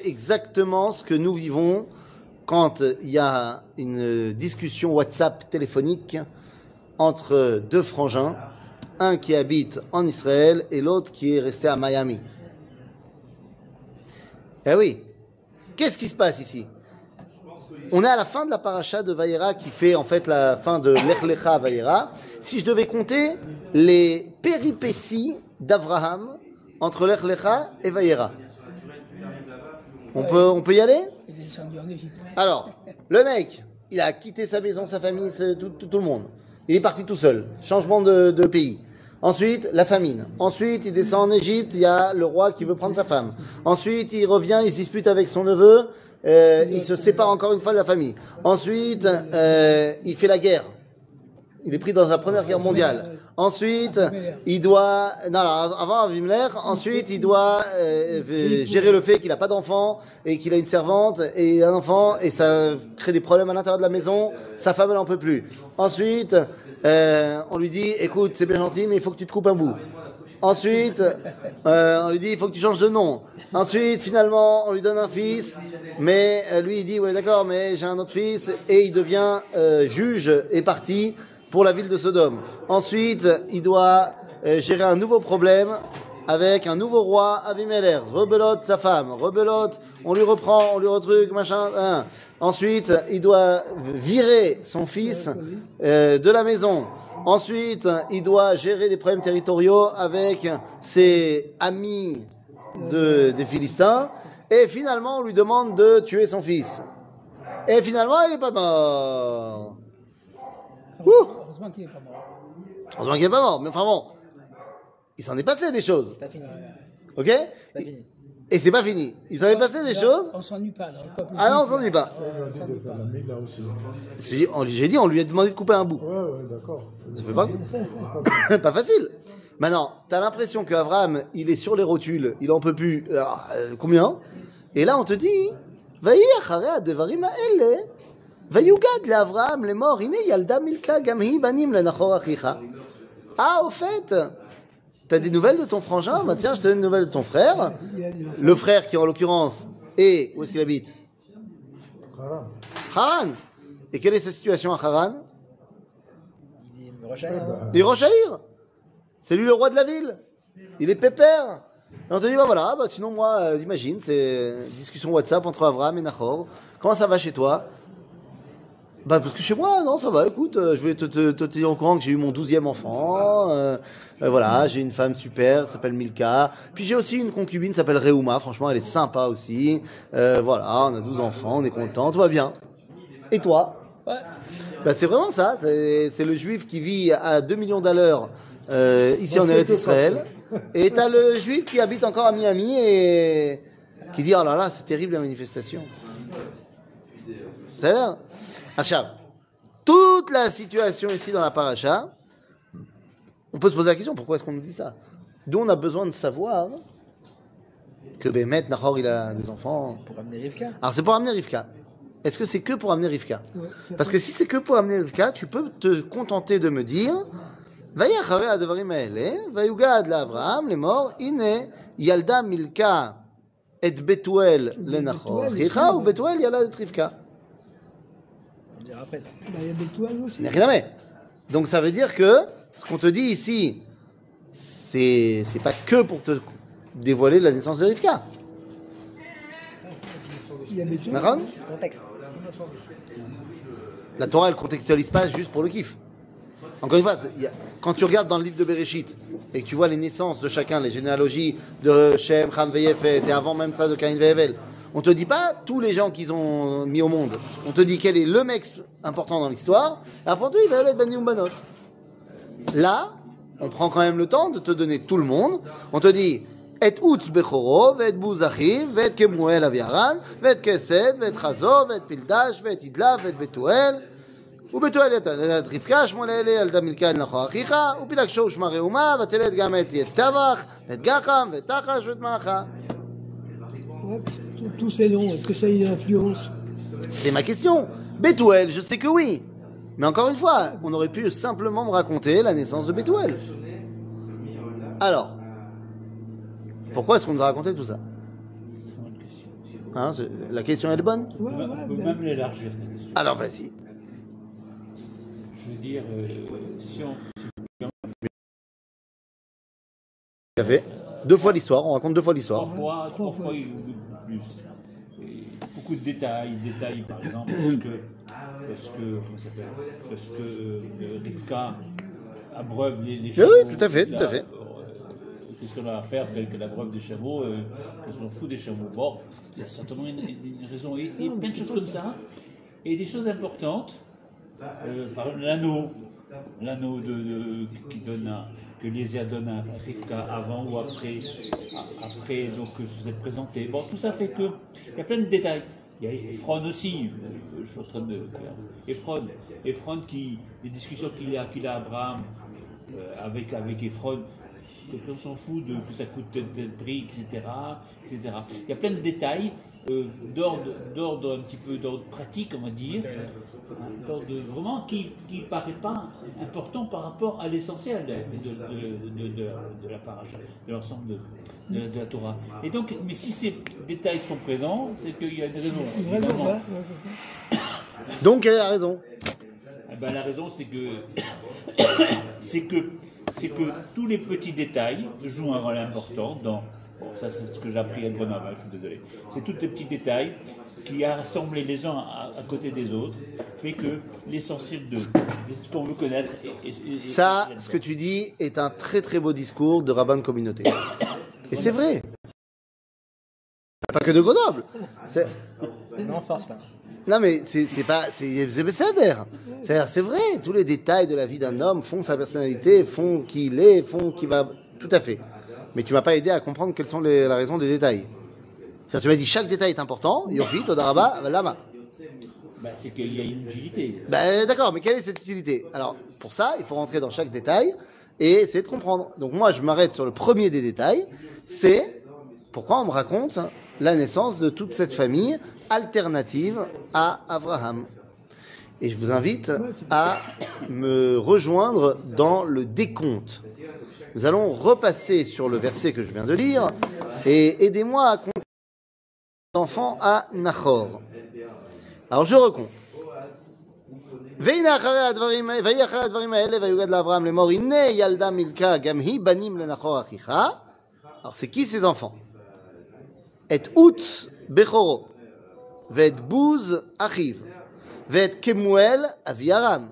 Exactement ce que nous vivons quand il y a une discussion WhatsApp téléphonique entre deux frangins, un qui habite en Israël et l'autre qui est resté à Miami. Eh oui, qu'est-ce qui se passe ici? On est à la fin de la paracha de Vayera qui fait en fait la fin de Lech Lecha Vayera. Si je devais compter les péripéties d'Abraham entre Lech Lecha et Vayera, on peut y aller? Alors, le mec, il a quitté sa maison, sa famille, tout le monde. Il est parti tout seul. Changement de pays. Ensuite, la famine. Ensuite, il descend en Égypte, il y a le roi qui veut prendre sa femme. Ensuite, il revient, il se dispute avec son neveu, il se sépare encore une fois de la famille. Ensuite, il fait la guerre. Il est pris dans la première guerre mondiale. Ensuite, il doit... Non, avant Avimelech, ensuite, il doit gérer le fait qu'il n'a pas d'enfant et qu'il a une servante et un enfant et ça crée des problèmes à l'intérieur de la maison. Sa femme, elle n'en peut plus. Ensuite, on lui dit, écoute, c'est bien gentil, mais il faut que tu te coupes un bout. Ensuite, on lui dit, il faut que tu changes de nom. Ensuite, finalement, on lui donne un fils, mais lui, il dit, ouais, d'accord, mais j'ai un autre fils, et il devient juge et parti pour la ville de Sodome. Ensuite, il doit gérer un nouveau problème avec un nouveau roi, Avimelech. Rebelote sa femme, rebelote, on lui reprend, on lui retruque, machin. Hein. Ensuite, il doit virer son fils de la maison. Ensuite, il doit gérer des problèmes territoriaux avec ses amis des Philistins. Et finalement, on lui demande de tuer son fils. Et finalement, il n'est pas mort. Heureusement qu'il n'est pas mort. Heureusement qu'il n'est pas mort. Mais enfin bon, il s'en est passé des choses. C'est pas fini. Ok? C'est pas fini. Et c'est pas fini. Il s'en est passé des choses. On s'ennuie pas. Ah non, on s'ennuie pas. Si, j'ai dit, on lui a demandé de couper un bout. Ouais, d'accord. Ça fait pas, pas facile. Maintenant, t'as l'impression qu'Abraham, il est sur les rotules, il en peut plus. Combien? Et là, on te dit, Vayi acharei hadevarim ha'ele, vayugad leAvraham lemor, hine yalda milka gam hi banim lenachor achicha. Ah, au fait, t'as des nouvelles de ton frangin? Bah tiens, je te donne des nouvelles de ton frère. Le frère qui, en l'occurrence, est... Où est-ce qu'il habite? Haran. Et quelle est sa situation à Haran? Il est Rosh Haïr. C'est lui le roi de la ville. Il est pépère. Et on te dit, bah voilà, bah sinon moi, imagine, c'est discussion WhatsApp entre Avraham et Nahor. Comment ça va chez toi? Bah parce que chez moi, non, ça va, écoute, je voulais te dire au courant que j'ai eu mon 12e enfant. Voilà, j'ai une femme super, s'appelle Milka. Puis j'ai aussi une concubine, s'appelle Reuma. Franchement, elle est sympa aussi. Voilà, on a 12 enfants, on est content, tout va bien. Et toi? Ouais. Bah c'est vraiment ça, c'est le juif qui vit à 2 millions d'à l'heure ici en Eretz Israël. Et t'as le juif qui habite encore à Miami et qui dit, oh là là, c'est terrible la manifestation. C'est ça? Achab, toute la situation ici dans la paracha, on peut se poser la question, pourquoi est-ce qu'on nous dit ça? D'où on a besoin de savoir que Bémet, Nahor, il a des enfants. Pour amener Rivka. Alors c'est pour amener Rivka. Est-ce que c'est que pour amener Rivka? Parce que si c'est que pour amener Rivka, tu peux te contenter de me dire Vayi acharei hadevarim ha'ele, vayugad leAvraham lemor, hine yalda milka et Betuel lenachor achicha, ou Betuel yalad et Rivka. On dira après ça. Il y a des toiles aussi. Rien. Donc ça veut dire que ce qu'on te dit ici, c'est pas que pour te dévoiler la naissance de Rivka. Il y a des toiles. D'accord? Contexte. La Torah, elle contextualise pas juste pour le kiff. Encore une fois, quand tu regardes dans le livre de Bereshit et que tu vois les naissances de chacun, les généalogies de Shem, Ham, Veyefet, et avant même ça de Caïn, Vehevel, on te dit pas tous les gens qu'ils ont mis au monde. On te dit quel est le mec important dans l'histoire. Et après, on te dit Vehelet, Banim, Banot. Là, on prend quand même le temps de te donner tout le monde. On te dit Et Utz Bechoro, Vet Bouzachiv, Vet Kemuel Aviaran, Vet Kesed, Vet Chazo, Vet Pildash, Vet Idla, Vet Betuel. ובתואל ילד רבקה שמואל אלי ילדה מלכה נחור אחיך ופילגשו ושמה ראומה ותלד גם את טבח ואת גחם ואת תחש ואת מעכה. Tous ces noms, est-ce que ça a une influence? C'est ma question. Bethuel, je sais que oui. Mais encore une fois, on aurait pu simplement me raconter la naissance de Bethuel. Alors, pourquoi est-ce qu'on nous a raconté tout ça? Hein, la question elle est bonne. Ouais, On peut ben, même l'élargir, ta question. Alors vas-y. Je veux dire, si on... Café. 2 fois l'histoire, on raconte 2 fois l'histoire. Trois fois ou plus. Et beaucoup de détails, par exemple, parce que comment ça s'appelle, parce que Rivka abreuve les chameaux. Oui, tout à fait, tout à fait. Qu'est-ce qu'on a à faire que l'abreuve des chameaux, qu'on s'en fout des chameaux. Bon, il y a certainement une raison. Et plein de choses comme ça. Et des choses importantes. Par exemple, l'anneau qui donne que Eliezer donne à Rivka avant ou après donc que vous êtes présenté. Bon, tout ça fait que il y a plein de détails. Il y a Ephron aussi, je suis en train de faire. Ephron les discussions qu'il a Abraham avec Ephron, qu'on s'en fout que ça coûte tel prix, etc. Il y a plein de détails d'ordre un petit peu d'ordre pratique, on va dire, d'ordre vraiment qui paraît pas important par rapport à l'essentiel de la paracha, de l'ensemble de la Torah. Et donc, mais si ces détails sont présents, c'est qu'il y a des raisons. vraiment, évidemment. ouais, c'est ça. Donc quelle est la raison? Eh ben, la raison, c'est que tous les petits détails jouent un rôle important dans. Bon, ça, c'est ce que j'ai appris à Grenoble, je suis désolé. C'est tous les petits détails qui, rassemblés les uns à côté des autres, fait que l'essentiel de ce qu'on veut connaître Ça, ce que tu dis, est un très très beau discours de rabbin de communauté. Et c'est vrai. Pas que de Grenoble. Non, force là. Non mais c'est pas, c'est Besséder. C'est-à-dire, c'est vrai, tous les détails de la vie d'un homme font sa personnalité, font qui il est, font qui va... Tout à fait. Mais tu m'as pas aidé à comprendre quelles sont la raison des détails. C'est-à-dire, tu m'as dit chaque détail est important, Yofi, Todaraba, Lama. Ben, c'est qu'il y a une utilité. Ben, d'accord, mais quelle est cette utilité? Alors, pour ça, il faut rentrer dans chaque détail et essayer de comprendre. Donc moi, je m'arrête sur le premier des détails, c'est pourquoi on me raconte la naissance de toute cette famille alternative à Abraham. Et je vous invite à me rejoindre dans le décompte. Nous allons repasser sur le verset que je viens de lire et aidez-moi à compter l'enfant à Nachor. Alors je recompte. Alors c'est qui ces enfants? Et Out Bechoro, Vet Bouz Achiv, Vet Kemuel Aviaram,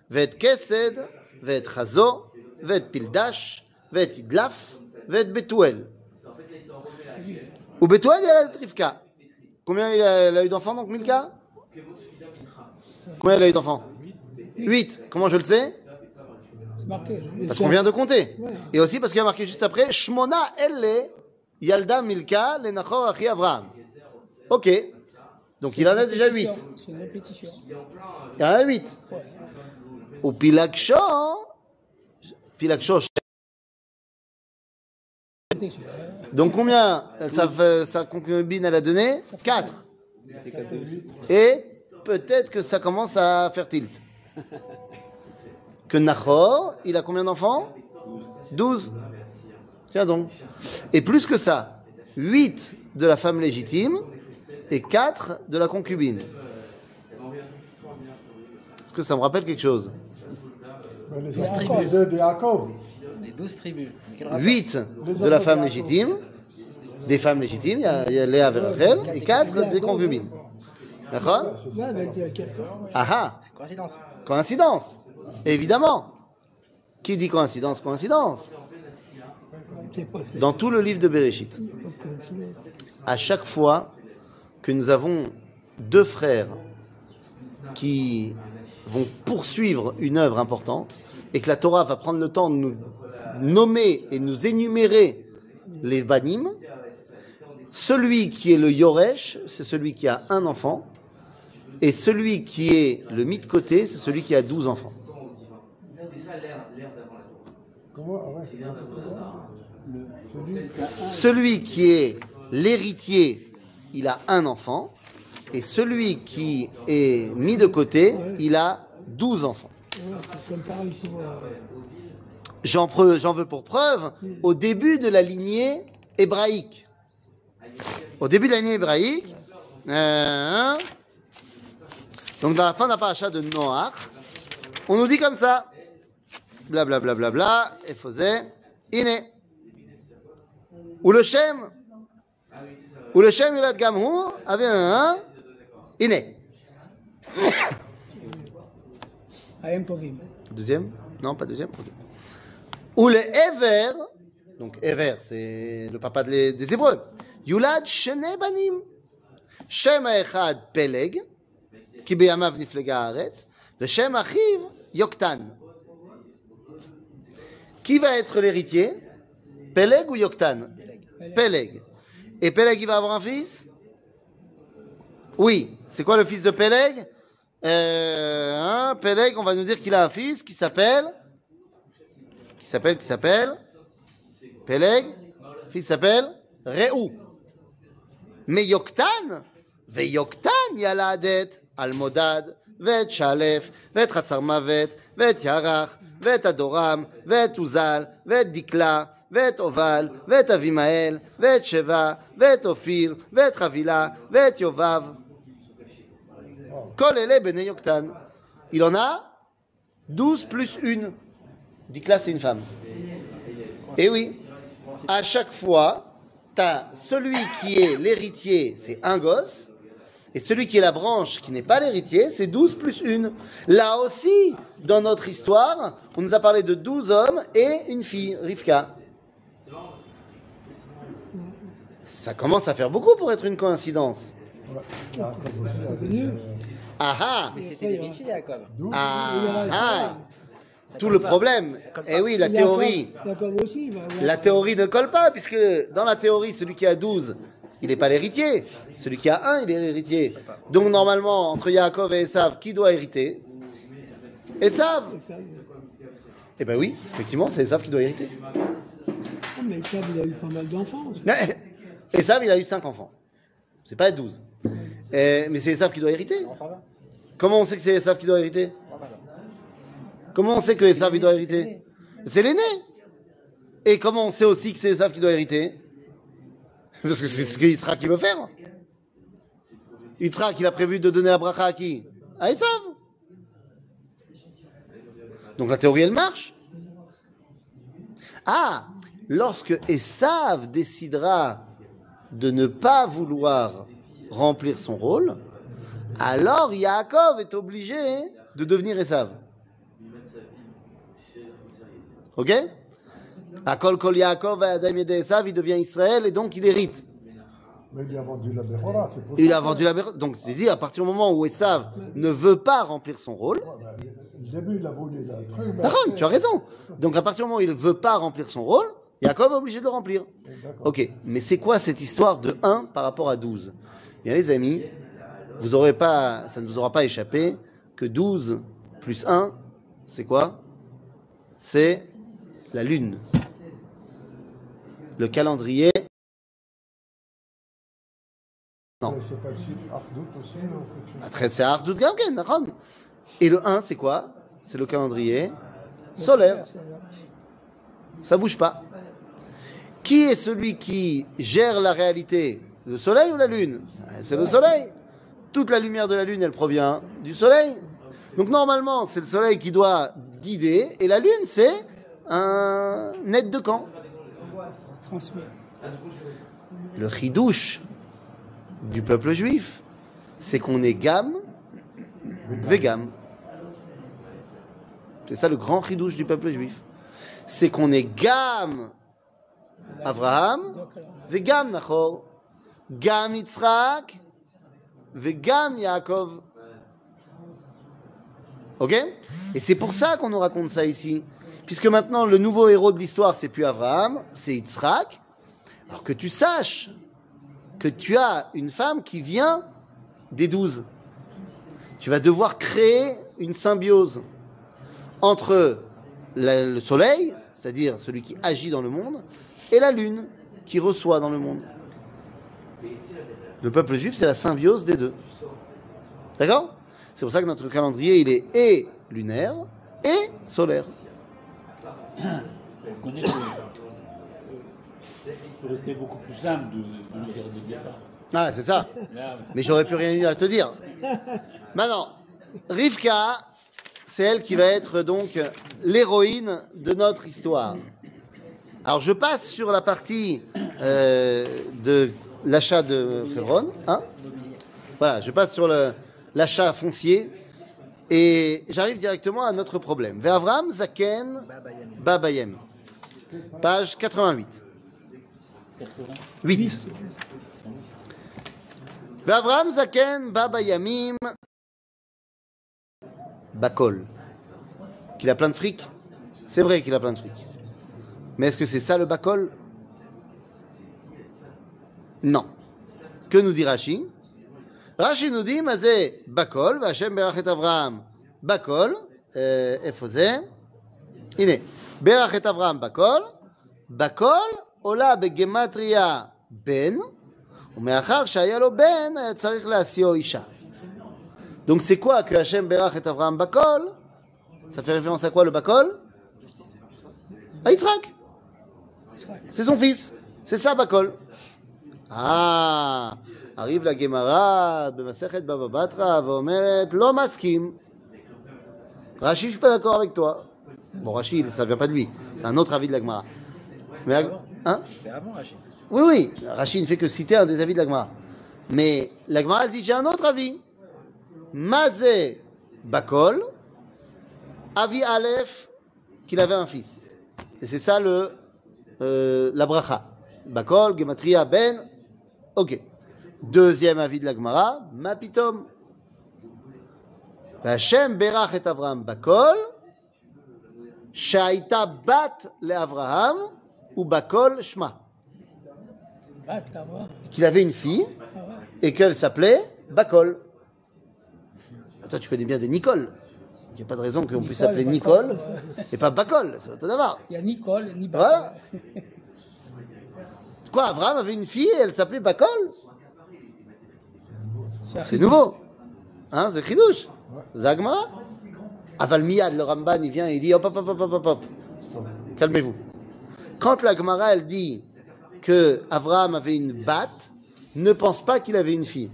Vet Kesed, Vet Chazo, Vet Pildash, Vet Idlaf, Vet Betuel. Ou Betuel, il y a la Rivka. Combien il a eu d'enfants donc Milka? Combien il a eu d'enfants? 8. Comment je le sais? C'est marqué. Parce qu'on vient de compter. Et aussi parce qu'il y a marqué juste après Shmona Elle Yalda Milka le Nachor Achi Avraham. Ok. Donc il en a déjà 8. C'est une répétition. Il en a 8. Ou Pilaksho. Donc combien sa concubine elle a donné? 4. Et peut-être que ça commence à faire tilt. Que Nachor, il a combien d'enfants? 12. Tiens donc. Et plus que ça, 8 de la femme légitime et 4 de la concubine. Est-ce que ça me rappelle quelque chose? Les enfants de Yaakov. Les 12 tribus. 8 de la femme légitime, des femmes légitimes, il y a Léa et Rachel, et 4 des concubines. D'accord? Ouais, ben, il y a 4 Ah ah! C'est coïncidence. Coïncidence! Évidemment! Qui dit coïncidence? Coïncidence! C'est pas Dans tout le livre de Bereshit, à chaque fois que nous avons 2 frères qui vont poursuivre une œuvre importante et que la Torah va prendre le temps de nous nommer et nous énumérer les banim, celui qui est le Yoresh, c'est celui qui a un enfant, et celui qui est le mis de côté, c'est celui qui a 12 enfants. Celui qui est l'héritier, il a un enfant, et celui qui est mis de côté, il a 12 enfants. J'en veux pour preuve au début de la lignée hébraïque. Au début de l'année hébraïque, donc dans la fin de la paracha de Noach, on nous dit comme ça, blablabla, bla, bla, bla, et faisait, iné. Ou le Shem Yulad Gamhu avait un iné. Ayem Tovim. Deuxième? Non, pas deuxième. Okay. Ou le Ever, donc Ever, c'est le papa des Hébreux. Yulad Shene Banim. Shem Echad Peleg, qui beyamav niflega haaretz, ve Shem Achiv Yoktan. Qui va être l'héritier? Peleg ou Yoktan? Peleg. Et Peleg, il va avoir un fils? Oui. C'est quoi le fils de Peleg? Peleg, on va nous dire qu'il a un fils qui s'appelle Peleg. Le fils s'appelle Réou. Mais Yoktan, ve Yoktan yaladet Almodad, vet Shalef, vet Chatzar Mavet, vet Yarach, vet Adoram, vet Uzal, vet Dikla, vet Oval, vet Avimael, vet Sheva, vet Ophir, vet Chavila, vet Yovav. Kol ele bene Yoktan. Il en a 12 plus une. Dikla, c'est une femme. Et oui, à chaque fois, t'as celui qui est l'héritier, c'est un gosse, et celui qui est la branche qui n'est pas l'héritier, c'est 12 plus une. Là aussi, dans notre histoire, on nous a parlé de 12 hommes et une fille, Rivka. Ça commence à faire beaucoup pour être une coïncidence. Ouais. Jacob aussi avec, Ah ah, Mais c'était l'héritier, Jacob. ah ah. Tout le problème, eh oui, la théorie. Jacob aussi, il va avoir- La théorie ne colle pas, puisque dans la théorie, celui qui a 12, il n'est pas l'héritier. Celui qui a 1, il est l'héritier. Donc normalement, entre Yaakov et Esav, qui doit hériter? Esav. C'est ça, Eh ben oui, effectivement, c'est Esav qui doit hériter. Ah, mais ça, il a eu pas mal d'enfants. Esav, il a eu 5 enfants. C'est pas 12. Mais c'est Esav qui doit hériter. Non, ça va. Comment on sait que c'est Esav qui doit hériter? Comment on sait que Esav il doit hériter? C'est l'aîné. Et comment on sait aussi que c'est Esav qui doit hériter? Parce que c'est ce que Yitzhak qui veut faire. Yitzhak, il a prévu de donner la bracha à qui? À Esav. Donc la théorie, elle marche. Ah, lorsque Esav décidera de ne pas vouloir remplir son rôle, alors Yaakov est obligé de devenir Esav. Ok? Akol kol Yaakov Adam yede Esav, il devient Israël et donc il hérite. Mais il a vendu la Bechora, c'est pour Il ça. a vendu la Bechora. Donc c'est dit, à partir du moment où Esav ne veut pas remplir son rôle, Ouais, ben, au début, il a voulu le truc. mais Aaron, après- tu as raison. Donc à partir du moment où il ne veut pas remplir son rôle, Yaakov est obligé de le remplir. D'accord. Ok, mais c'est quoi cette histoire de 1 par rapport à 12? Bien les amis, vous aurez pas, ça ne vous aura pas échappé que 12 plus 1, c'est quoi? C'est la lune. Le calendrier. Non. C'est pas le chiffre Ardout aussi, non, quelque chose. Après, c'est Ardout Gamken, d'accord? Et le 1, c'est quoi? C'est le calendrier solaire. Ça bouge pas. Qui est celui qui gère la réalité? Le soleil ou la lune? C'est le soleil. Toute la lumière de la lune, elle provient du soleil. Donc normalement, c'est le soleil qui doit guider, et la lune, c'est un aide de camp. Transmet. Le chidouche du peuple juif, c'est qu'on est gam, végam. C'est ça le grand chidouche du peuple juif. C'est qu'on est gam Avraham, végam Nachor, gam Yitzhak, végam Yaakov. Ok? Et c'est pour ça qu'on nous raconte ça ici. Puisque maintenant, le nouveau héros de l'histoire, c'est plus Avraham, c'est Yitzhak. Alors que tu saches que tu as une femme qui vient des 12. Tu vas devoir créer une symbiose entre le soleil, c'est-à-dire celui qui agit dans le monde, et la lune, qui reçoit dans le monde. Le peuple juif, c'est la symbiose des deux. D'accord? C'est pour ça que notre calendrier, il est et lunaire et solaire. On connaît que Ça aurait été beaucoup plus simple de nous dire dès le départ. Ah, c'est ça. Là, Mais j'aurais plus rien eu à te dire. Maintenant, Rivka, c'est elle qui va être donc l'héroïne de notre histoire. Alors, je passe sur la partie de l'achat de Hebron. Hein, voilà, je passe sur l'achat foncier et j'arrive directement à notre problème. Ve'avram Zaken Babayem. Page 88. 8. Ve'avram Zaken Babayamim Bakol. Qu'il a plein de fric. C'est vrai qu'il a plein de fric. Mais est-ce que c'est ça le Bakol? Non. Que nous dit Rashi? Rashi nous dit, Mazé Bakol, Vachem Berachet Avraham Bakol, Efosé. Ine, Berachet Avraham Bakol, Bakol, Ola Begematria Ben, ומאחר שהיה לו בן, היה צריך להשיאו אישה. Donc c'est quoi que Hachem Berach et Avraham Bakol? Ça fait référence à quoi le Bakol? À Yitzhak. C'est son fils. C'est ça Bakol. Ah, arrive la Gemara de Masechet Baba Batra, ואומרת, לא מסכים. Rashi, je suis pas d'accord avec toi. Bon, Rashi, ça vient pas de lui. C'est un autre avis de la Gemara. Mais, hein? C'était avant Rachid. Oui, oui. Rashi ne fait que citer un des avis de la Gemara. Mais la Gemara, elle dit, j'ai un autre avis. Mazé Bakol, Avi Aleph, qu'il avait un fils. Et c'est ça la bracha. Bakol, Gematria, Ben. Ok. Deuxième avis de la Gemara, Mapitom. Hashem Berach et Avraham Bakol, Shaita Bat le Avraham, ou Bakol Shma. Qu'il avait une fille et qu'elle s'appelait Bakol. Toi, tu connais bien des Nicole. Il n'y a pas de raison qu'on puisse s'appeler Nicole et pas Bakol. C'est autre d'abord. Il y a Nicole, ni Bakol. Voilà. Quoi, Avraham avait une fille et elle s'appelait Bakol? C'est nouveau. Hein, c'est Chidouche. Zagmara. Aval Miyad, le Ramban, il vient et il dit hop, hop, hop, hop, hop, hop. Calmez-vous. Quand la Gemara, elle dit que Avraham avait une bat, ne pense pas qu'il avait une fille.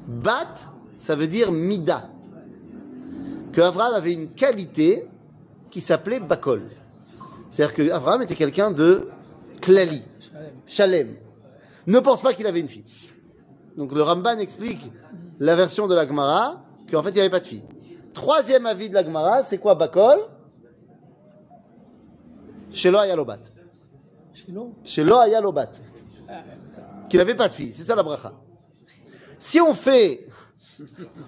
Bat, ça veut dire mida. Que Avraham avait une qualité qui s'appelait Bakol. C'est-à-dire que Avraham était quelqu'un de klali, shalem. Ne pense pas qu'il avait une fille. Donc le Ramban explique la version de la Gemara qu'en fait il n'y avait pas de fille. Troisième avis de la Gemara, c'est quoi Bakol? Shelo Ayalobat. Shelo Ayalobat. Qu'il n'avait pas de fille. C'est ça la bracha. Si on fait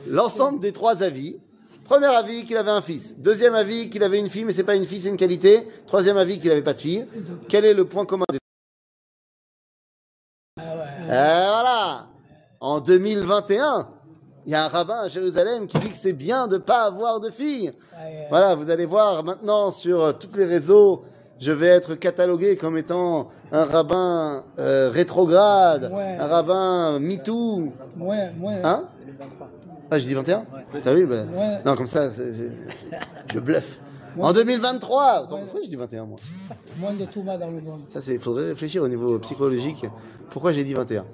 l'ensemble des trois avis, premier avis qu'il avait un fils, deuxième avis qu'il avait une fille, mais c'est pas une fille, c'est une qualité, troisième avis qu'il n'avait pas de fille, quel est le point commun des voilà. En 2021, il y a un rabbin à Jérusalem qui dit que c'est bien de ne pas avoir de fille. Voilà, vous allez voir maintenant sur tous les réseaux, je vais être catalogué comme étant un rabbin rétrograde, un rabbin MeToo. Hein? Ah, j'ai dit 21? Ouais. T'as vu? Ben, non, comme ça, je bluffe. En 2023! Attends, pourquoi je dis 21, moi? Moins de Touma dans le monde. Ça, il faudrait réfléchir au niveau psychologique. Pourquoi j'ai dit 21?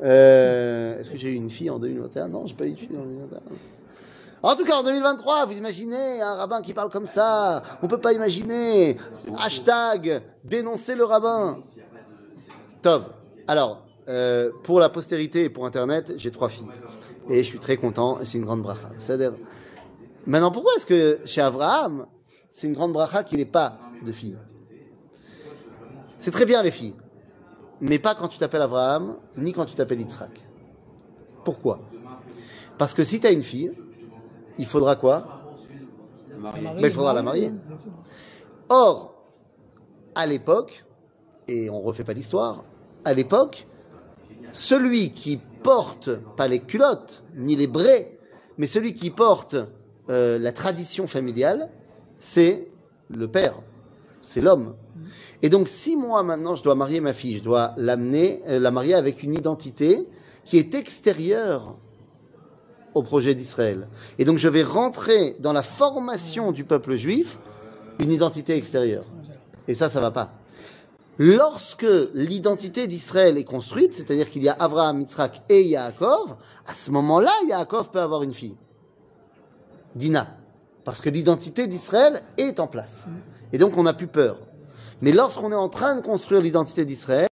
Est-ce que j'ai eu une fille en 2021? Non, j'ai pas eu de fille en 2021. En tout cas, en 2023, vous imaginez un rabbin qui parle comme ça? On peut pas imaginer. Hashtag dénoncer le rabbin. Tov. Alors, pour la postérité et pour Internet, j'ai 3 filles. Et je suis très content, et c'est une grande bracha. C'est-à-dire, maintenant, pourquoi est-ce que chez Avraham, c'est une grande bracha qu'il n'ait pas de filles? C'est très bien les filles, mais pas quand tu t'appelles Avraham, ni quand tu t'appelles Yitzhak. Pourquoi? Parce que si tu as une fille, il faudra quoi? Il faudra la marier. Or, à l'époque, et on ne refait pas l'histoire, à l'époque, celui qui porte, pas les culottes, ni les braies, mais celui qui porte la tradition familiale, c'est le père, c'est l'homme. Et donc, si moi, maintenant, je dois marier ma fille, je dois l'amener, la marier avec une identité qui est extérieure au projet d'Israël. Et donc, je vais rentrer dans la formation du peuple juif une identité extérieure. Et ça va pas. Lorsque l'identité d'Israël est construite, c'est-à-dire qu'il y a Avraham, Yitzhak et Yaakov, à ce moment-là, Yaakov peut avoir une fille. Dina. Parce que l'identité d'Israël est en place. Et donc on n'a plus peur. Mais lorsqu'on est en train de construire l'identité d'Israël,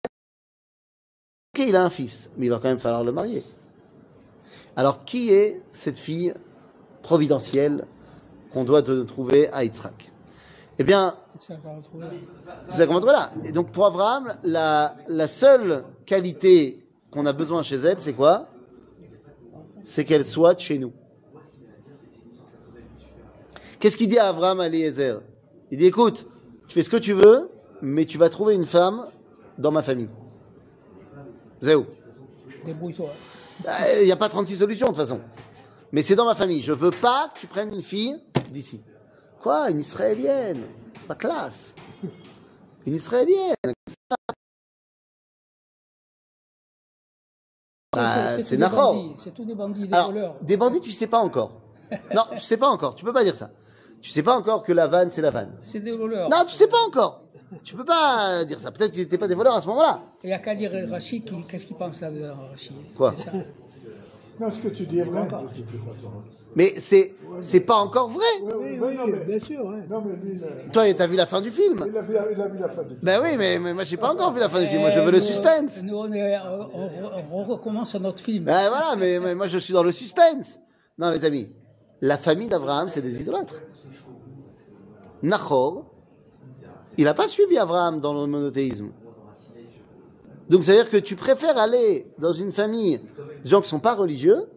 ok, il a un fils, mais il va quand même falloir le marier. Alors qui est cette fille providentielle qu'on doit trouver à Yitzhak? Eh bien, c'est ça qu'on va trouver là. Et donc pour Abraham, la seule qualité qu'on a besoin chez elle, c'est quoi? C'est qu'elle soit de chez nous. Qu'est-ce qu'il dit à Abraham à Eliezer? Il dit, écoute, tu fais ce que tu veux, mais tu vas trouver une femme dans ma famille. Zéo. Débrouille-toi. Il n'y a pas 36 solutions de toute façon. Mais c'est dans ma famille. Je veux pas que tu prennes une fille d'ici. Quoi? Une Israélienne? Pas classe. Une Israélienne. C'est Nahor. C'est tous des bandits, des voleurs. Des bandits, tu sais pas encore. Non, tu sais pas encore. Tu peux pas dire ça. Tu sais pas encore que la vanne, c'est la vanne. C'est des voleurs. Non, tu sais pas encore. Tu peux pas dire ça. Peut-être qu'ils n'étaient pas des voleurs à ce moment-là. Il n'y a qu'à dire Rachid, qu'est-ce qu'il pense là de Rachid? Quoi? Non, ce que tu dis est vrai, de toute façon. Mais c'est pas encore vrai. Oui, bien sûr. Ouais. Non, mais lui, toi, t'as vu la fin du film? Il a vu la fin du film. Ben oui, mais moi, j'ai pas encore vu la fin du film. Moi, je veux le suspense. Nous, on recommence notre film. Ben voilà, mais moi, je suis dans le suspense. Non, les amis, la famille d'Abraham, c'est des idolâtres. Nahor, il n'a pas suivi Abraham dans le monothéisme. Donc, ça veut dire que tu préfères aller dans une famille de gens qui ne sont pas religieux,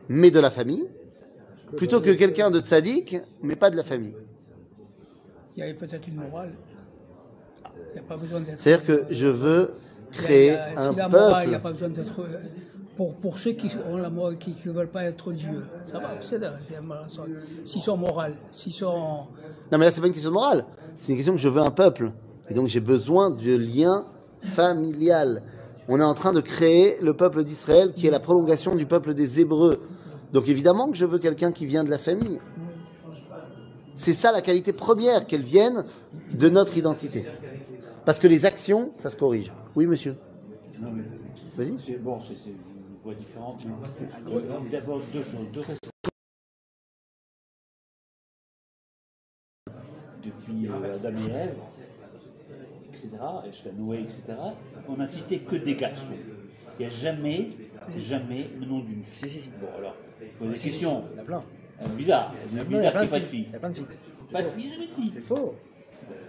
mais de la famille, plutôt que quelqu'un de tzaddik, mais pas de la famille. Il y avait peut-être une morale. Il n'y a pas besoin d'être... C'est-à-dire que je veux créer un si la peuple... morale, il n'y a pas besoin d'être... Pour ceux qui ont la morale, qui ne veulent pas être Dieu, ça va, c'est s'ils sont moraux, s'ils sont... Non, mais là, c'est pas une question de morale. C'est une question que je veux un peuple. Et donc, j'ai besoin de lien familial. On est en train de créer le peuple d'Israël, qui est la prolongation du peuple des Hébreux. Donc, évidemment que je veux quelqu'un qui vient de la famille. C'est ça la qualité première, qu'elle vienne de notre identité. Parce que les actions, ça se corrige. Oui, monsieur. Non, mais vas-y. C'est bon, c'est une voie différente. D'abord, deux choses. Depuis Adam et Ève, etc., et jusqu'à Noé, etc., on n'a cité que des garçons. Il n'y a jamais le nom d'une fille. Si. Bon, alors, je pose des questions. Il y en a plein. Bizarre qu'il n'y ait pas de filles. Il y a plein de filles. Pas de filles, jamais de filles. C'est faux.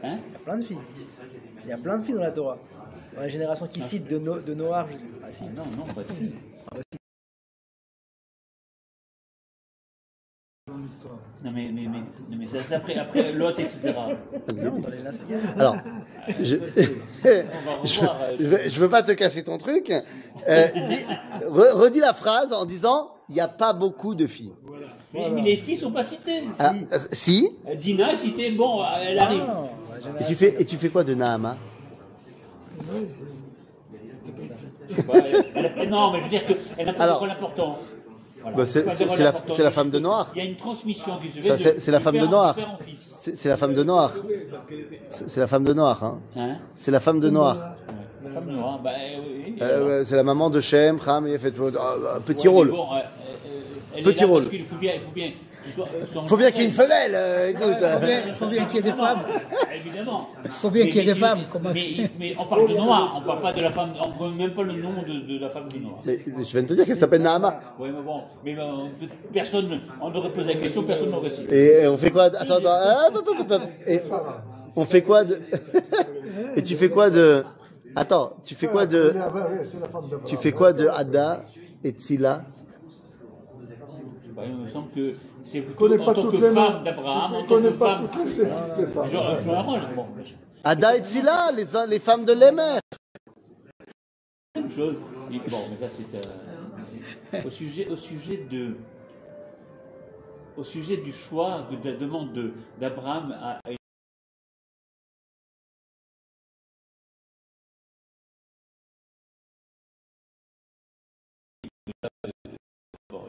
Hein? Il y a plein de filles. Il y a plein de filles dans la Torah. Dans la génération qui cite de Noah. Ah si. Non, pas de filles. Non mais ça, après Lot, etc. Alors, je veux pas te casser ton truc. Redis la phrase en disant il n'y a pas beaucoup de filles. Mais les filles sont pas citées. Ah, si. Dina est citée, bon, elle arrive. Et tu fais quoi de Nahama? Non, mais je veux dire qu'elle n'a pas de rôle important. Voilà. Bah c'est la femme de Noir. Il y a une transmission qui se fait. C'est la femme de Noir. C'est la femme de Noir. C'est la femme de Noir. Hein, c'est la femme de Noir. La femme de Noir, bah oui. C'est la maman de Shem, Ham, et fait petit rôle. Petit rôle. Il faut bien. Faut bien qu'il y ait une femelle, écoute. Il faut bien qu'il y ait des femmes. Évidemment. Il faut bien qu'il y ait des femmes. Mais on parle de Noir, on parle pas de la femme, on ne connaît même pas le nom de la femme de Noir. Mais je viens de te dire qu'elle s'appelle Nahama. Oui, mais bon, personne, on devrait poser la question, personne n'aurait su. Et on fait quoi? Attends. Et on fait quoi de... Et tu fais quoi de... Attends, tu fais quoi de... Tu fais quoi de Ada et Tzila? Il me semble que c'est plutôt en tant que femme d'Abraham, en tant que femme. Joue un rôle. Bon. Ada et Tzila, les femmes de Lémer. Même chose. Bon, mais ça c'est au sujet du choix de la demande d'Abraham à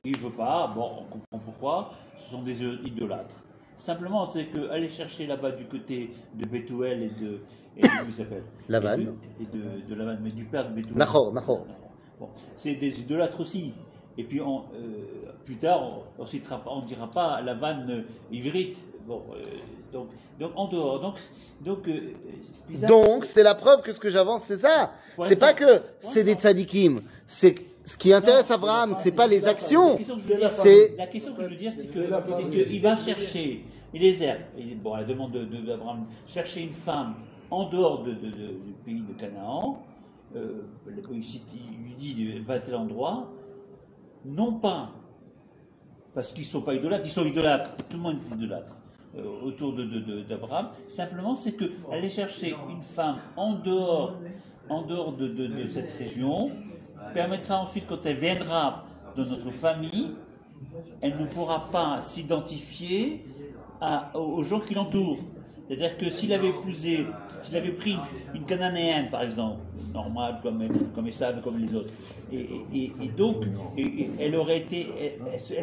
il ne veut pas, bon, on comprend pourquoi, ce sont des idolâtres. Simplement, c'est qu'aller chercher là-bas du côté de Bethuel et de comment il s'appelle Lavan. Et de Lavan, mais du père de Bethuel. Nahor. Bon, c'est des idolâtres aussi. Et puis plus tard, on ne dira pas Lavan ivrite. Bon, donc en dehors. Donc c'est la preuve que ce que j'avance, c'est ça. C'est pas que c'est des tzadikim. C'est ce qui intéresse Abraham, c'est pas les actions. La question que je veux dire, c'est qu'il va chercher Eliezer. Bon, à la demande d'Abraham, chercher une femme en dehors du pays de Canaan. Il lui dit va à tel endroit. Non pas parce qu'ils ne sont pas idolâtres, ils sont idolâtres. Tout le monde est idolâtre autour d'Abraham. Simplement, c'est qu'aller chercher une femme en dehors de cette région permettra ensuite, quand elle viendra dans notre famille, elle ne pourra pas s'identifier aux gens qui l'entourent. C'est-à-dire que s'il avait pris une Cananéenne, par exemple, normale, comme Esav, comme les autres, et donc, elle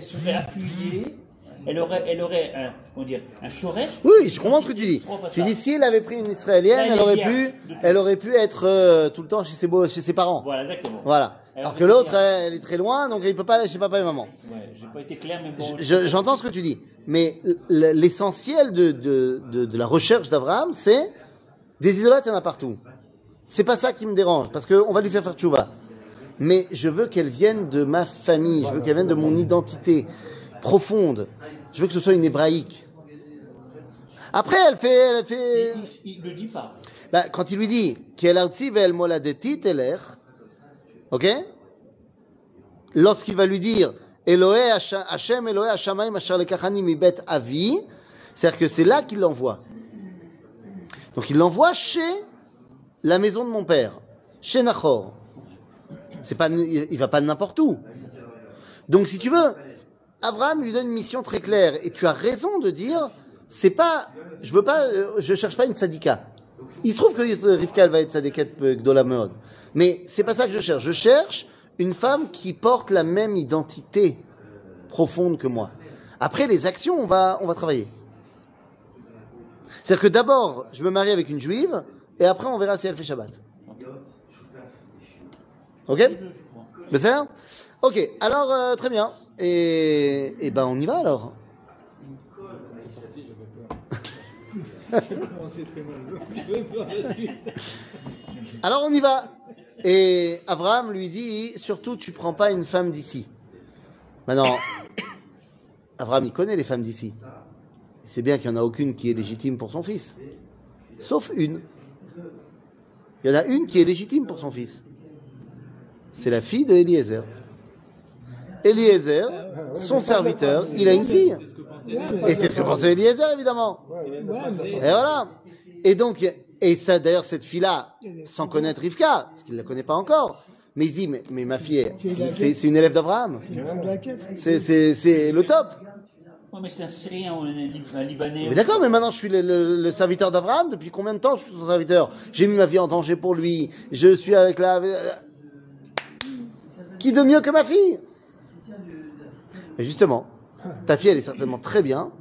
serait appuyée, elle aurait un shoresh. Oui, je comprends ce que tu dis. Tu dis, si elle avait pris une israélienne, elle aurait pu être tout le temps chez ses parents. Voilà, exactement. Voilà. Alors que l'autre, elle est très loin, donc il ne peut pas aller chez papa et maman. Ouais, j'ai pas été clair, mais bon. J'entends ce que tu dis. Mais l'essentiel de la recherche d'Abraham, c'est des idolâtres, il y en a partout. C'est pas ça qui me dérange, parce qu'on va lui faire tchouva. Mais je veux qu'elle vienne de ma famille, je veux qu'elle vienne de mon identité profonde. Je veux que ce soit une hébraïque. Après, elle fait. Il le dit pas. Bah, quand il lui dit qu'elle artsi ve'el moladetit eler, ok? Lorsqu'il va lui dire Elohé Hashem Elohé Hashamayim Asher lekachani mibet avi, c'est-à-dire que c'est là qu'il l'envoie. Donc il l'envoie chez la maison de mon père, chez Nahor. Il va pas n'importe où. Donc si tu veux, Abraham lui donne une mission très claire, et tu as raison de dire, je cherche pas une tzadika. Il se trouve que Rivka va être tzadikat gdola meod, mais c'est pas ça que je cherche. Je cherche une femme qui porte la même identité profonde que moi. Après les actions, on va travailler. C'est-à-dire que d'abord, je me marie avec une juive, et après on verra si elle fait Shabbat. Ok? Mais c'est ça? Ok, alors très bien. Et ben on y va alors. Alors on y va. Et Abraham lui dit, surtout tu prends pas une femme d'ici. Maintenant, Abraham il connaît les femmes d'ici. Il sait bien qu'il n'y en a aucune qui est légitime pour son fils. Sauf une. Il y en a une qui est légitime pour son fils. C'est la fille de Eliezer. Eliezer, son serviteur, il a une fille. Et c'est ce que pensait Eliezer, évidemment. Et voilà. Et donc, et ça, d'ailleurs, cette fille-là, sans connaître Rivka, parce qu'il ne la connaît pas encore, mais il dit, mais ma fille, c'est une élève d'Abraham. C'est le top. Ouais, mais c'est un Syrien ou un Libanais. Mais d'accord, mais maintenant je suis le serviteur d'Abraham. Depuis combien de temps je suis son serviteur? J'ai mis ma vie en danger pour lui. Je suis avec qui de mieux que ma fille? Et justement, ta fille, elle est certainement très bien,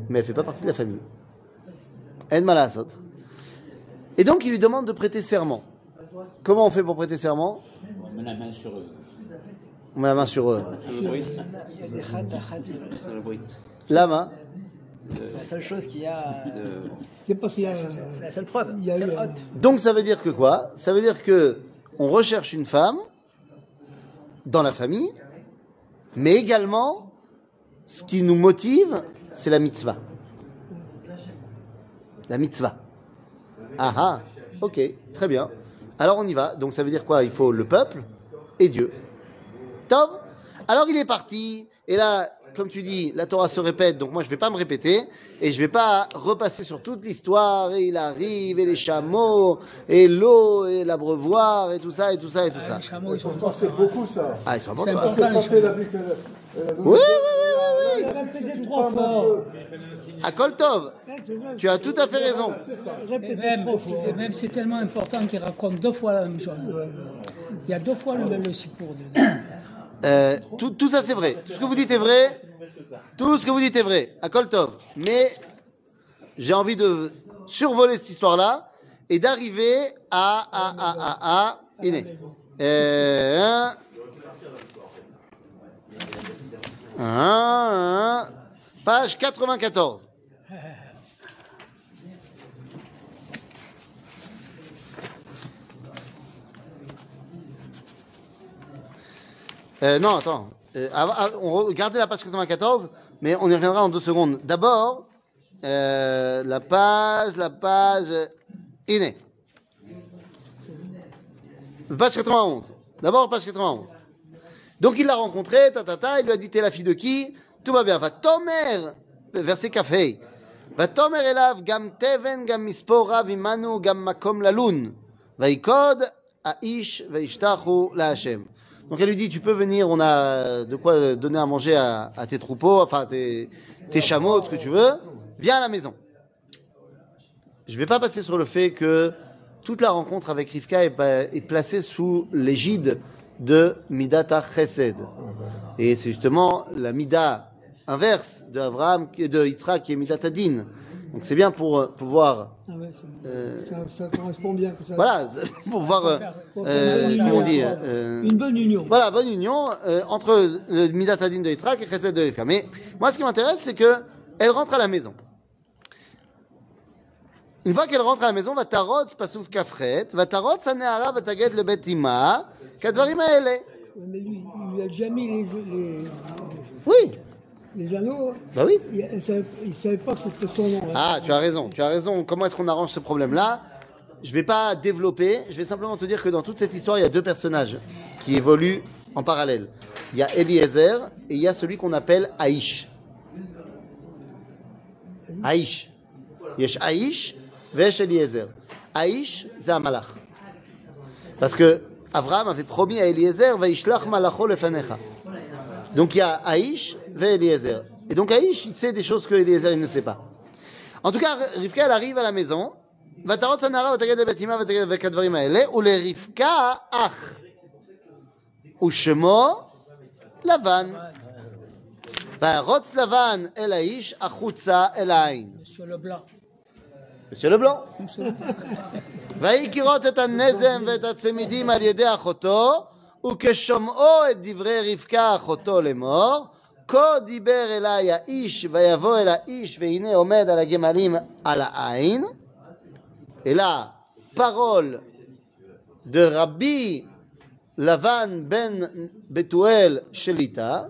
mais elle ne fait pas partie de la famille. Elle m'a la saute. Et donc, il lui demande de prêter serment. Comment on fait pour prêter serment? On met la main sur eux. On met la main sur eux. Il y a des khadim. Lama. C'est la seule chose qu'il y a. C'est parce qu'il y a. C'est la seule preuve. Il y a eu. Donc, ça veut dire que quoi? Ça veut dire que on recherche une femme dans la famille, mais également, ce qui nous motive, c'est la mitzvah. La mitzvah. Ah ah, ok, très bien. Alors on y va. Donc ça veut dire quoi? Il faut le peuple et Dieu. Tov. Alors il est parti. Et là, comme tu dis, la Torah se répète. Donc moi je ne vais pas me répéter. Et je ne vais pas repasser sur toute l'histoire. Et il arrive, et les chameaux, et l'eau, et l'abreuvoir, et tout ça, et tout ça, et tout ça. Les chameaux, ils sont C'est beaucoup ça. Ah, ils sont C'est importants. important, les chameaux. Oui. Répétez 3 fois. À Koltov, tu as tout à fait raison. Et même c'est tellement important qu'il raconte 2 fois la même chose. Il y a 2 fois le sipour dedans. Tout ça c'est vrai. Tout ce que vous dites est vrai. Tout ce que vous dites est vrai. À Koltov. Mais j'ai envie de survoler cette histoire-là et d'arriver à Iné. Page 94. Non, attends. On regardait la page 94, mais on y reviendra en 2 secondes. D'abord, la page, Iné. Page 91. D'abord, page 91. Donc, il l'a rencontré, il lui a dit, t'es la fille de qui? Tout va bien. Va Tomer, verset Kafei. Va Tomer elav, gam teven, gam mispora, vimanu, gam makom lalun. Va ikod, aish, va ishtachu, la Hashem. Donc, elle lui dit, tu peux venir, on a de quoi donner à manger à tes troupeaux, enfin, tes chameaux, ce que tu veux. Viens à la maison. Je ne vais pas passer sur le fait que toute la rencontre avec Rivka est placée sous l'égide de Midat HaChesed. Et c'est justement la Mida inverse de Abraham, de Yitzhak, qui est Midat Hadin. Donc c'est bien pour pouvoir... ça correspond bien. Que ça, voilà, pour pouvoir... comment on dit une bonne union. Voilà, bonne union entre le Midat Hadin de Yitzhak et Chesed de Rivka. Mais moi, ce qui m'intéresse, c'est qu'elle rentre à la maison. Une fois qu'elle rentre à la maison, va tarot pasuk kafret, va tarot saneara, va taged le bet ima, kadvarim haele. Mais lui, il lui a déjà mis Oui. les anneaux. Bah oui. Il ne savait pas que c'était son nom. Ah, tu as raison. Comment est-ce qu'on arrange ce problème-là? Je ne vais pas développer, je vais simplement te dire que dans toute cette histoire, il y a 2 personnages qui évoluent en parallèle. Il y a Eliezer et il y a celui qu'on appelle Aïch. Aïch. Yesh Aïch. Vesh Eliezer. Aïch, c'est un malach. Parce que Abraham avait promis à Eliezer, Vaishlach malacho lefanecha. Donc il y a Aïch, ve Eliezer. Et donc Aïch, il sait des choses que Eliezer, il ne sait pas. En tout cas, Rivka, elle arrive à la maison. Vatarot sanara, vataged le betima, vataged le kadvarim haele, ou le Rivka ach. Ou shemo, Lavan. Varotz Lavan, el Aïch, achutza, el Aïn. Monsieur Leblanc. Monsieur Leblanc. ויקראות את הנזם ואת הצמידים על ידי אחותו, וכשומעו את דברי רבקה אחותו לאמור, כה דיבר אליי האיש, ויבוא אל האיש, והנה עומד על הגמלים על העין, אלא פרול דרבי לבן בן בתואל שליטה,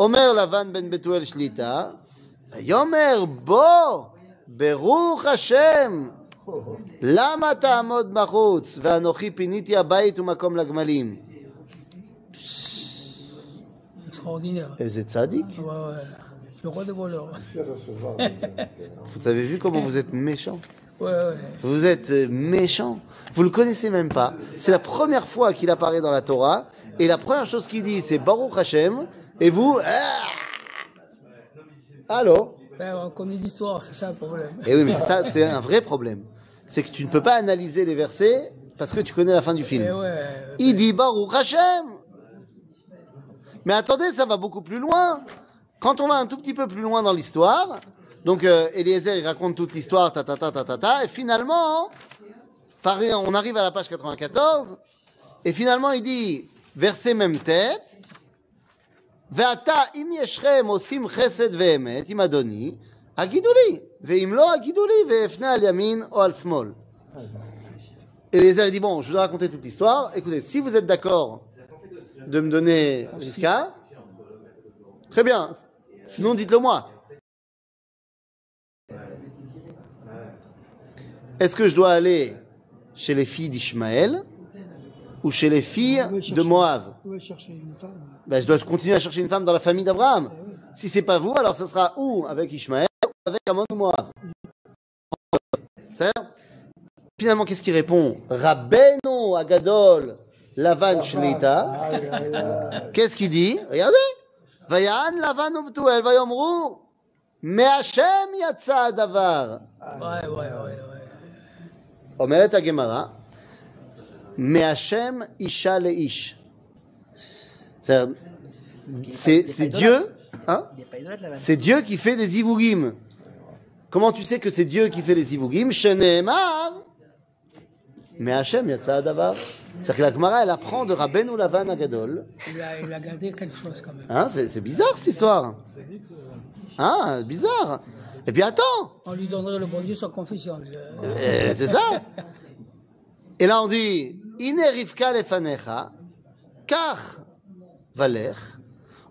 אומר לבן בן בתואל שליטה, ויאמר בוא, ברוך השם, למה תעמוד בחוץ, ואנוכי פיניתי הבית ומקום לגמלים. Extraordinaire. איזה צדיק. Ouais, ouais. Le roi des voleurs. Vous avez vu comment vous êtes méchant? Ouais, ouais. Vous êtes méchant. Vous le connaissez même pas. C'est la première fois qu'il apparaît dans la Torah, et la première chose qu'il dit, c'est Baruch Hashem, et vous... Allô? Ouais, on connaît l'histoire, c'est ça le problème. Et oui, mais ça, c'est un vrai problème. C'est que tu ne peux pas analyser les versets parce que tu connais la fin du film. Ouais, Il dit Baruch Hashem. Mais attendez, ça va beaucoup plus loin. Quand on va un tout petit peu plus loin dans l'histoire, donc Eliezer il raconte toute l'histoire, et finalement, on arrive à la page 94, et finalement il dit, verset même tête, ועתה אם ישכם עושים חסד ואמת עם אדוני, הגידו לי, ואם לא, הגידו לי, ואפנה על ימין או על שמאל. Eliezer dit, bon, je vous ai raconté toute l'histoire, écoutez, si vous êtes d'accord de me donner Rivka, très bien, sinon dites-le moi. Est-ce que je dois aller chez les filles d'Ishmaël ou chez les filles de Moab? On va chercher une femme. Ben, je dois continuer à chercher une femme dans la famille d'Abraham. Si c'est pas vous, alors ce sera ou avec Ishmaël ou avec Amon ou Moab. Finalement, qu'est-ce qu'il répond? Rabbeinu Agadol Lavan Shlita. Qu'est-ce qu'il dit? Regardez. Vayan Lavan ubtuel vayomru me'Hashem yatsa adavar. ouais. אומרת הגמרא, מהשם אישה לאיש. C'est Dieu, hein? C'est Dieu qui fait des ivougim. Comment tu sais que c'est Dieu qui fait les zivugim? Sheneemar. Mais Hachem yatsa adavar. C'est-à-dire que la Gemara, elle apprend de Rabbeinu Lavan Agadol. Il a gardé quelque chose quand même. Hein, c'est bizarre cette histoire. Hein, bizarre. Et puis attends. On lui donnerait le bon Dieu sans confession. C'est ça. Et là on dit Ine Rivka lefanecha, kach valech,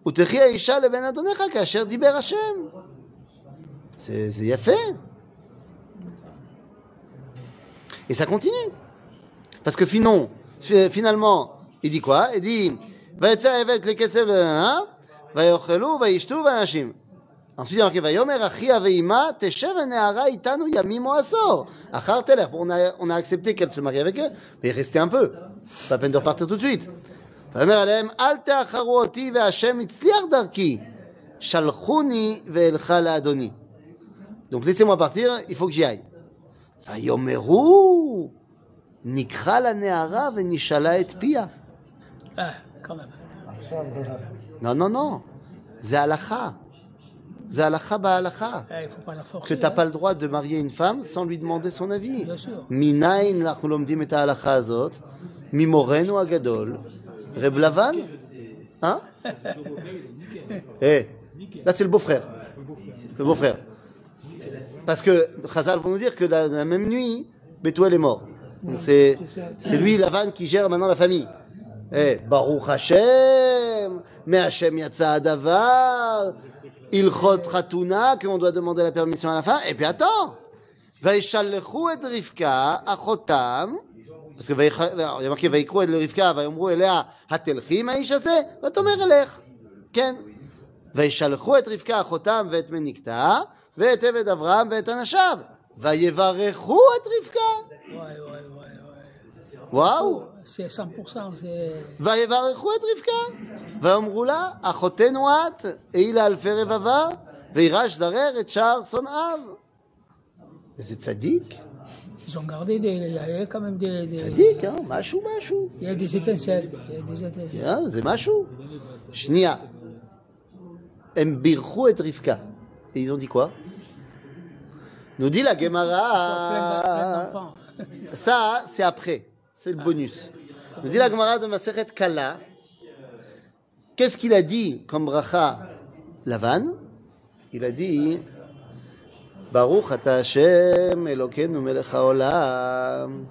utechi haisha leben adonecha kasher diber Hashem. C'est yafé. Et ça continue. Parce que finalement, il dit quoi? Il dit Vayetza evet lekesef lana, vayochelu vayishtu vanashim. Ensuite, il y a marqué Vayomer achi aveima teshev ne'ara itanu yamim o asor. Achar teler. Bon, on a accepté qu'elle se marie avec eux, mais restez un peu. Pas la peine de repartir tout de suite. Vayomer alehem al te'acharu oti ve'Hashem itzliach darki shalchuni ve'elcha la'adoni. Donc laissez-moi partir, il faut que j'y aille. Vayomeru nikra la ne'ara ve'nishala et pia. Ah, quand même. Non. C'est halakha. C'est halakha ba'halakha. Il ne faut pas la forcer. Que tu n'as pas le droit de marier une femme sans lui demander son avis. Bien sûr. Minayin אנחנו לומדים את ההלכה הזאת, ממורנו הגדול, רב לבן. Hein? Là c'est le beau-frère. Le beau-frère. Parce que Chazal vont nous dire que la même nuit, Bethuel est mort. Donc c'est lui, Lavan, qui gère maintenant la famille. Baruch Hashem, mais Hashem yatsa adavar. Ilchot Khatuna, qu'on doit demander la permission à la fin. Et puis attends, Vaishallechu et Rivka achotam, parce que il y a marqué Vaikru et Rivka, Vayomru elea hatelchim ha'ish hazeh, vatomer elech. Ken. Vaishallechu et Rivka achotam ve'et menikta, ve'et eved Avram ve'et anashav. Vayevarechu et Rivka. Ouais. Waouh. C'est 100%. C'est... ויברכו את רבקה, ואמרו לה, אחותנו את, אי לה אלפי רבבה, וירש דרר את שער שונאיו. איזה צדיק. Ils ont gardé il y a quand même des... צדיק, משהו. Il y a des étincelles. זה משהו. שנייה. הם בירכו את רבקה. Et ils ont dit quoi? nous dit la Gemara. Ça, c'est après. C'est le bonus. Nous dit la Gemara de Masechet Kala. Qu'est-ce qu'il a dit comme bracha Lavan? Il a dit Baruch ata Hashem Elokeinu melech haolam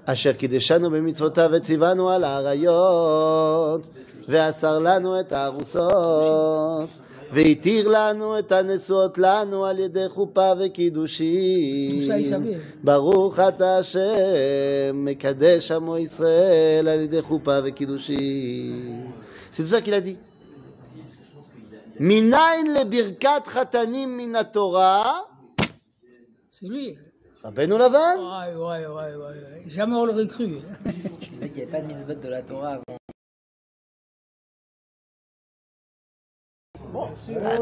asher kideshanu b'mitzvotav vetzivanu al ha'arayot ve'asar lanu et ha'arusot והתיר לנו את הנשואות לנו על ידי חופה וקידושים. ברוך אתה השם, מקדש עמו ישראל על ידי חופה וקידושים. C'est tout ça qu'il a dit. מניין לברכת חתנים מן התורה. C'est lui. רבנו לבן. Ouais. Jamais on l'aurait cru. Je disais qu'il n'y avait pas de mitzvot de la Torah avant.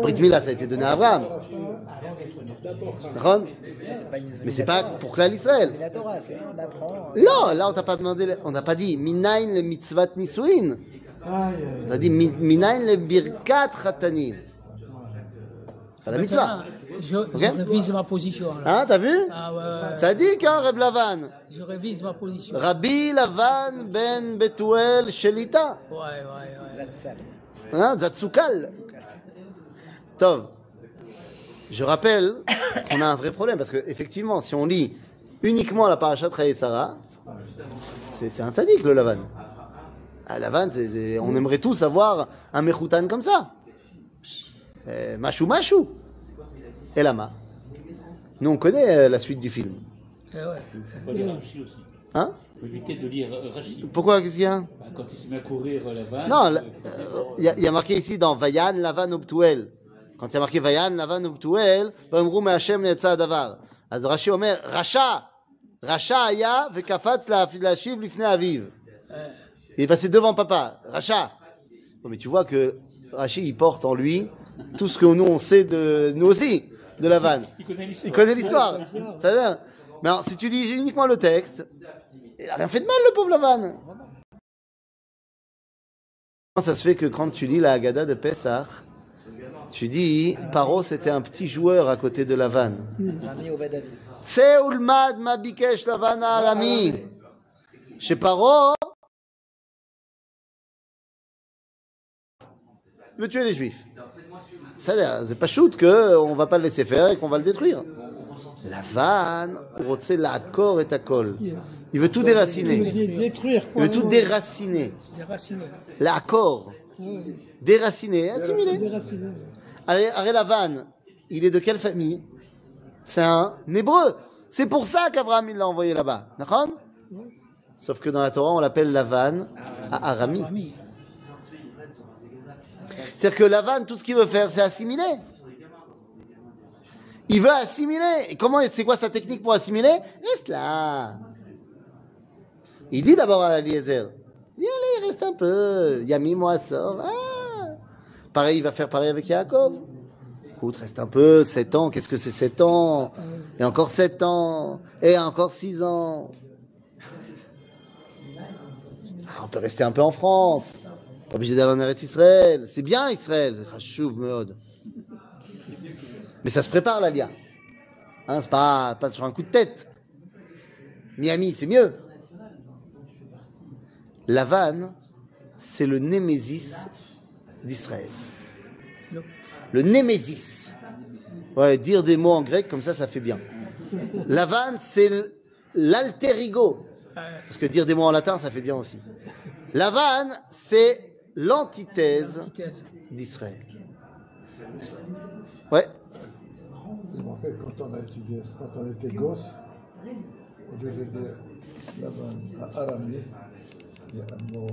Brit Mila, ça a été donné à Abraham. Mais c'est pas pour Klal Israël. C'est la Torah, c'est on apprend. Non, là on t'a pas demandé, on n'a pas dit Minayin le mitzvat nisuin. On a dit Minayin le birkat chatanim. C'est pas la mitzvah. Je révise ma position. Hein, t'as vu? Ah ouais. Ça dit qu'un Reb Lavan. Je révise ma position. Rabbi Lavan ben Bethuel Shelita. Ouais. Hein, Zatzukal. Tov. Je rappelle qu'on a un vrai problème parce que effectivement, si on lit uniquement la parashat Chayei Sarah, c'est un tzaddik le Lavan. Lavan, on aimerait tous avoir un mechoutan comme ça. Machou. Et Lama. Nous on connaît la suite du film. Il faut lire Rashi aussi. Hein? Il faut éviter de lire Rashi. Pourquoi? Qu'est-ce qu'il y a? Quand il se met à courir Lavan. Non, il y a marqué ici dans Vayan Lavan Ubtuel. Quand il y a marqué Vayan Lavan Ubtuel, Vamru me'Hashem yatsa davar. אז רש"י אומר, רשע היה וקפץ להשיב לפני אביו. Il est passé devant papa, Racha. Mais tu vois que Rashi, il porte en lui tout ce que nous, on sait de nous aussi, de Lavan. Il connaît l'histoire. C'est-à-dire, mais alors, si tu lis uniquement le texte, il n'a rien fait de mal, le pauvre Lavan. Comment ça se fait que quand tu lis la Haggadah de Pessah, Tu dis, Paro, c'était un petit joueur à côté de Lavan. Rami Obed Avi. C'est Ulmad ma bikesh Lavan Arami. Chez Paro, il veut tuer les Juifs. C'est pas shoot qu'on va pas le laisser faire et qu'on va le détruire. Lavan, c'est l'accord et akol. Il veut tout déraciner. Détruire Il quoi. veut tout déraciner. Déraciné. L'accord. Ouais, Déraciner, assimiler. déraciné. Allez, Lavan, il est de quelle famille? C'est un hébreu. C'est pour ça qu'Abraham il l'a envoyé là-bas. D'accord? Sauf que dans la Torah, on l'appelle Lavan à Arami. Rami. C'est-à-dire que Lavan, tout ce qu'il veut faire, c'est assimiler. Il veut assimiler. Et comment, c'est quoi sa technique pour assimiler? Reste là. Il dit d'abord à Eliezer, il dit, allez, reste un peu. Yami, moi, sort. Ah. Pareil, il va faire pareil avec Yaakov. Écoute, reste un peu, 7 ans, qu'est-ce que c'est 7 ans? Et encore 7 ans, et encore 6 ans. Ah, on peut rester un peu en France. Pas obligé d'aller en Eretz Israël. C'est bien Israël, c'est chachouv meod. Mais ça se prépare l'Alia. Hein, c'est pas sur un coup de tête. Miami, c'est mieux. Lavan, c'est le némésis d'Israël. Non. Le némésis. Ouais, dire des mots en grec comme ça fait bien. Lavan, c'est l'alter ego. Parce que dire des mots en latin, ça fait bien aussi. Lavan, c'est l'antithèse Antithèse. d'Israël. Ouais. Je me rappelle quand on a étudié, quand on était gosse, au lieu de dire là-bas à Arami, il y a un mot.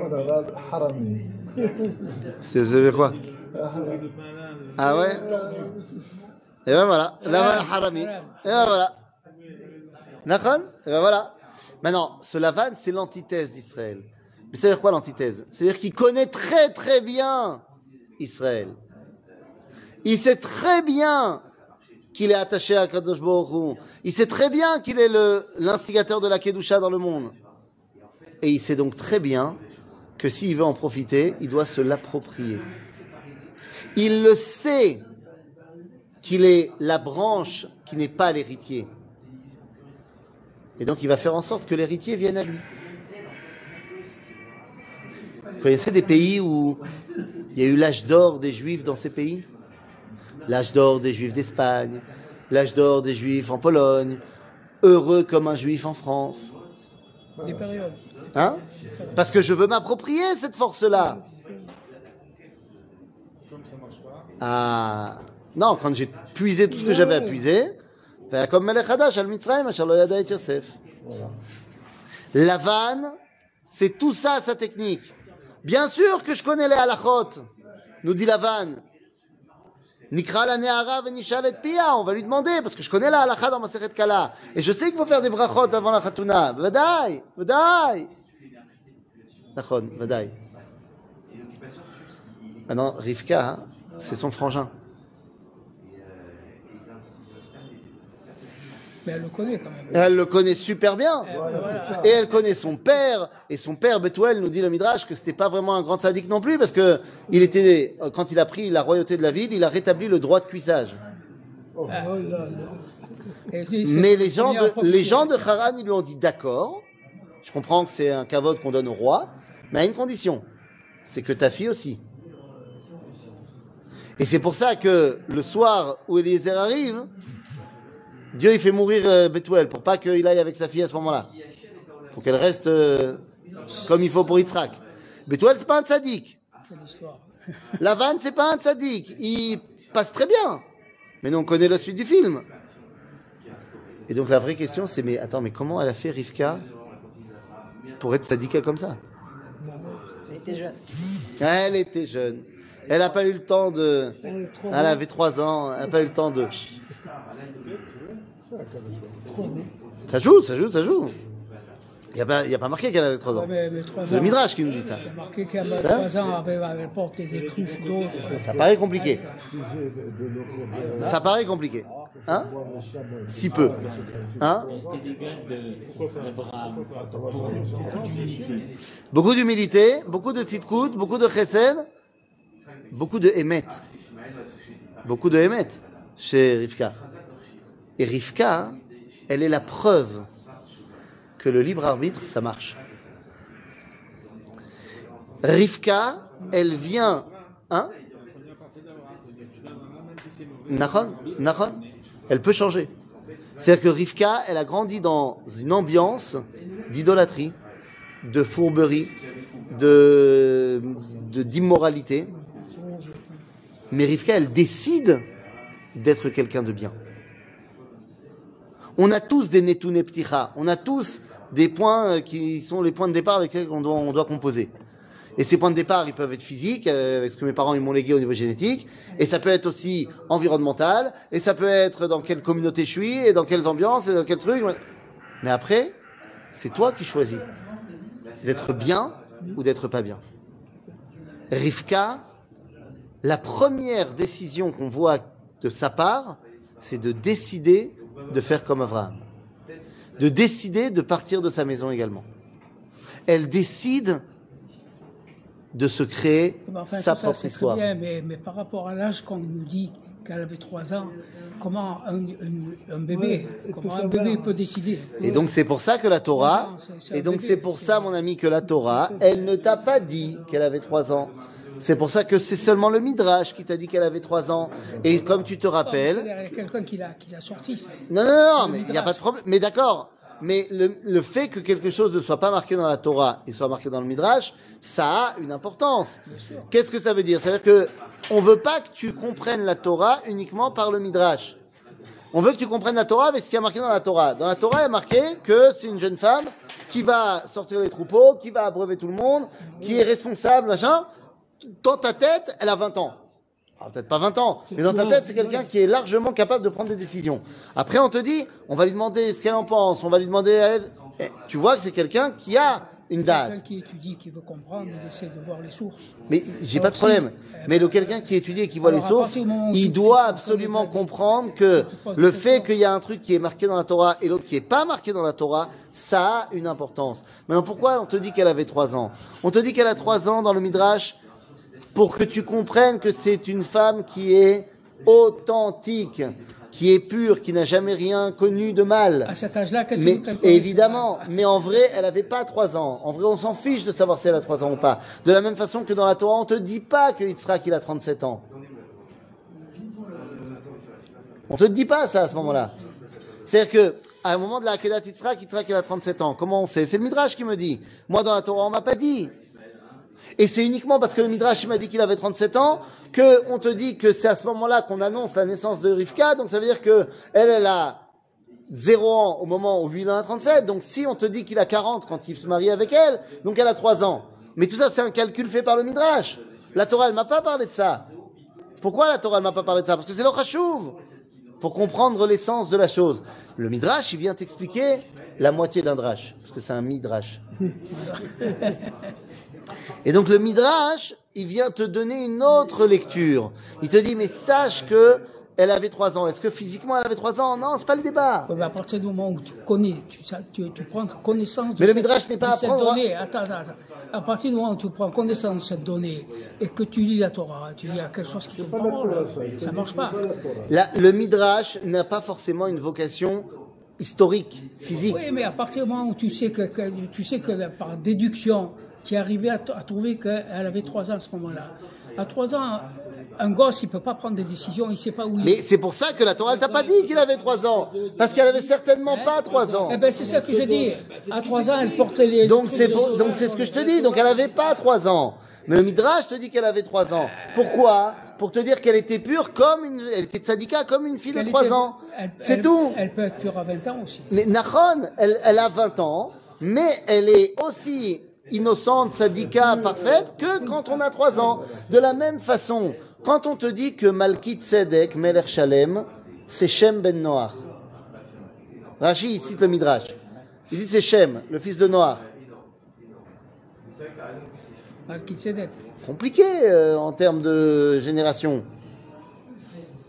En arabe, harami. C'est ça veut quoi? Ah ouais? Et ben voilà. Lavan harami. Et ben voilà. D'accord? Et ben voilà. Maintenant, ce Lavan, c'est l'antithèse d'Israël. Mais ça veut dire quoi l'antithèse? C'est-à-dire qu'il connaît très très bien Israël. Il sait très bien qu'il est attaché à Kadosh Baruch Hu. Il sait très bien qu'il est l'instigateur de la Kedusha dans le monde. Et il sait donc très bien que s'il veut en profiter, il doit se l'approprier. Il le sait qu'il est la branche qui n'est pas l'héritier. Et donc il va faire en sorte que l'héritier vienne à lui. Vous connaissez des pays où il y a eu l'âge d'or des Juifs dans ces pays? L'âge d'or des Juifs d'Espagne, l'âge d'or des Juifs en Pologne, heureux comme un Juif en France. Des périodes. Hein? Parce que je veux m'approprier cette force-là. Ah, non, quand j'ai puisé tout ce que j'avais à puiser, comme Melech Hadash al Mitzrayim, asher lo yada et Yosef. Lavan, c'est tout ça sa technique. Bien sûr que je connais les halachot, nous dit Lavan. Nikra la ne'ara ve'nishal et pia, on va lui demander, parce que je connais la halacha dans Masechet Kala. Et je sais qu'il faut faire des brachot avant la chatuna. Vadaï, vadaï. Nachon, vadaï. Maintenant, Rivka, hein, c'est son frangin. Mais elle le connaît quand même. Elle le connaît super bien. Voilà. Et elle connaît son père. Et son père, Bethuel, nous dit le Midrash que c'était pas vraiment un grand sadique non plus, parce que il était, quand il a pris la royauté de la ville, il a rétabli le droit de cuissage. Oh là là. Et lui, c'est Mais la les gens première de Haran, ils lui ont dit d'accord, je comprends que c'est un kavod qu'on donne au roi, mais à une condition, c'est que ta fille aussi. Et c'est pour ça que le soir où Eliezer arrive, Dieu il fait mourir Bethuel pour pas qu'il aille avec sa fille à ce moment-là. Pour qu'elle reste comme il faut pour Yitzhak. Bethuel c'est pas un tzaddik. C'est l'histoire. Lavan c'est pas un tzaddik. Il passe très bien. Mais nous on connaît la suite du film. Et donc la vraie question c'est mais attends mais comment elle a fait Rivka pour être tzaddika comme ça? Elle était jeune. Elle était jeune. Elle n'a pas eu le temps de... Elle avait 3 ans. Elle n'a pas eu le temps de... Ça joue. Il n'y a pas marqué qu'elle avait 3 ans. C'est le Midrash qui nous dit ça. Il y a marqué qu'elle avait 3 ans, elle portait des cruches d'eau. Ça paraît compliqué. Ça paraît compliqué. Hein? Si peu. Hein? C'était des gages d'Abraham. Beaucoup d'humilité. Beaucoup d'humilité, beaucoup de tzidkout, beaucoup de chesed. beaucoup de Hémet. Beaucoup de Hémet chez Rivka. Et Rivka, elle est la preuve que le libre arbitre, ça marche. Rivka, elle vient... Hein? Nachon? Elle peut changer. C'est-à-dire que Rivka, elle a grandi dans une ambiance d'idolâtrie, de fourberie, d'immoralité. Mais Rivka, elle décide d'être quelqu'un de bien. On a tous des netouné pticha, on a tous des points qui sont les points de départ avec lesquels on doit composer. Et ces points de départ, ils peuvent être physiques, avec ce que mes parents ils m'ont légué au niveau génétique, et ça peut être aussi environnemental, et ça peut être dans quelle communauté je suis, et dans quelles ambiances, et dans quel truc. Mais après, c'est toi qui choisis d'être bien ou d'être pas bien. Rivka, la première décision qu'on voit de sa part, c'est de décider de faire comme Abraham. De décider de partir de sa maison également. Elle décide de se créer sa propre histoire. Très bien, mais par rapport à l'âge qu'on nous dit qu'elle avait 3 ans, comment un bébé, peut décider? Et donc c'est pour ça que la Torah, c'est pour ça mon ami que la Torah, elle ne t'a pas dit qu'elle avait 3 ans. C'est pour ça que c'est seulement le Midrash qui t'a dit qu'elle avait 3 ans. Et comme tu te rappelles... Il y a quelqu'un qui l'a sorti, ça. Non, mais il n'y a pas de problème. Mais d'accord. Mais le fait que quelque chose ne soit pas marqué dans la Torah et soit marqué dans le Midrash, ça a une importance. Qu'est-ce que ça veut dire? Ça veut dire que on veut pas que tu comprennes la Torah uniquement par le Midrash. On veut que tu comprennes la Torah avec ce qui est marqué dans la Torah. Dans la Torah, il est marqué que c'est une jeune femme qui va sortir les troupeaux, qui va abreuver tout le monde, qui est responsable, machin. Dans ta tête, elle a 20 ans. Alors, peut-être pas 20 ans, mais dans ta tête, c'est quelqu'un qui est largement capable de prendre des décisions. Après, on te dit, on va lui demander ce qu'elle en pense, on va lui demander... Tu vois que c'est quelqu'un qui a une date. Quelqu'un qui étudie, qui veut comprendre, il essaie de voir les sources. Mais j'ai pas de problème. Mais quelqu'un qui étudie et qui voit les sources, il doit absolument comprendre que le fait qu'il y a un truc qui est marqué dans la Torah et l'autre qui est pas marqué dans la Torah, ça a une importance. Maintenant, pourquoi on te dit qu'elle avait 3 ans? On te dit qu'elle a 3 ans dans le Midrash pour que tu comprennes que c'est une femme qui est authentique, qui est pure, qui n'a jamais rien connu de mal. À cet âge-là, qu'est-ce mais, que tu évidemment, mais en vrai, elle n'avait pas 3 ans. En vrai, on s'en fiche de savoir si elle a 3 ans ou pas. De la même façon que dans la Torah, on te dit pas que Yitzhak, il a 37 ans. On te dit pas ça à ce moment-là. C'est-à-dire que, à un moment de la Akedat Yitzhak, il a 37 ans. Comment on sait? C'est le Midrash qui me dit. Moi, dans la Torah, on m'a pas dit. Et c'est uniquement parce que le Midrash m'a dit qu'il avait 37 ans qu'on te dit que c'est à ce moment-là qu'on annonce la naissance de Rivka. Donc ça veut dire que elle a 0 ans au moment où lui il en a 37. Donc si on te dit qu'il a 40 quand il se marie avec elle, donc elle a 3 ans. Mais tout ça c'est un calcul fait par le Midrash. La Torah elle m'a pas parlé de ça. Pourquoi la Torah elle m'a pas parlé de ça? Parce que c'est le Chashuv. Pour comprendre l'essence de la chose. Le Midrash il vient t'expliquer la moitié d'un drash. Parce que c'est un Midrash. Et donc le Midrash, il vient te donner une autre lecture. Il te dit, mais sache que elle avait 3 ans. Est-ce que physiquement elle avait 3 ans? Non, c'est pas le débat. Oui, mais à partir du moment où tu connais, tu prends connaissance de mais le Midrash n'est pas à cette prendre. Donnée. Attends. À partir du moment où tu prends connaissance de cette donnée et que tu lis la Torah, tu lis à quelque chose qui ne ça marche pas. Le Midrash n'a pas forcément une vocation historique, physique. Oui, mais à partir du moment où tu sais que par déduction, tu es arrivé à trouver qu'elle avait 3 ans à ce moment-là. À 3 ans, un gosse, il ne peut pas prendre des décisions, il ne sait pas où il est. Mais c'est pour ça que la Torah ne t'a pas dit qu'il avait 3 ans. Parce qu'elle avait certainement pas 3 ans. Eh ben, c'est ça que je dis. À 3 ans, elle portait les... Donc c'est ce que je te dis. Donc elle n'avait pas 3 ans. Mais le Midrash te dit qu'elle avait 3 ans. Pourquoi? Pour te dire qu'elle était pure elle était tzadika comme une fille de 3 ans. C'est tout. Elle peut être pure à 20 ans aussi. Mais Nachon, elle a 20 ans, mais elle est aussi innocente, tzadika, parfaite, que quand on a 3 ans. De la même façon, quand on te dit que Malki Tzedek, Melech Shalem, c'est Shem ben Noach. Rashi, il cite le Midrash. Il dit c'est Shem, le fils de Noach. Malki Tzedek. Compliqué en termes de génération.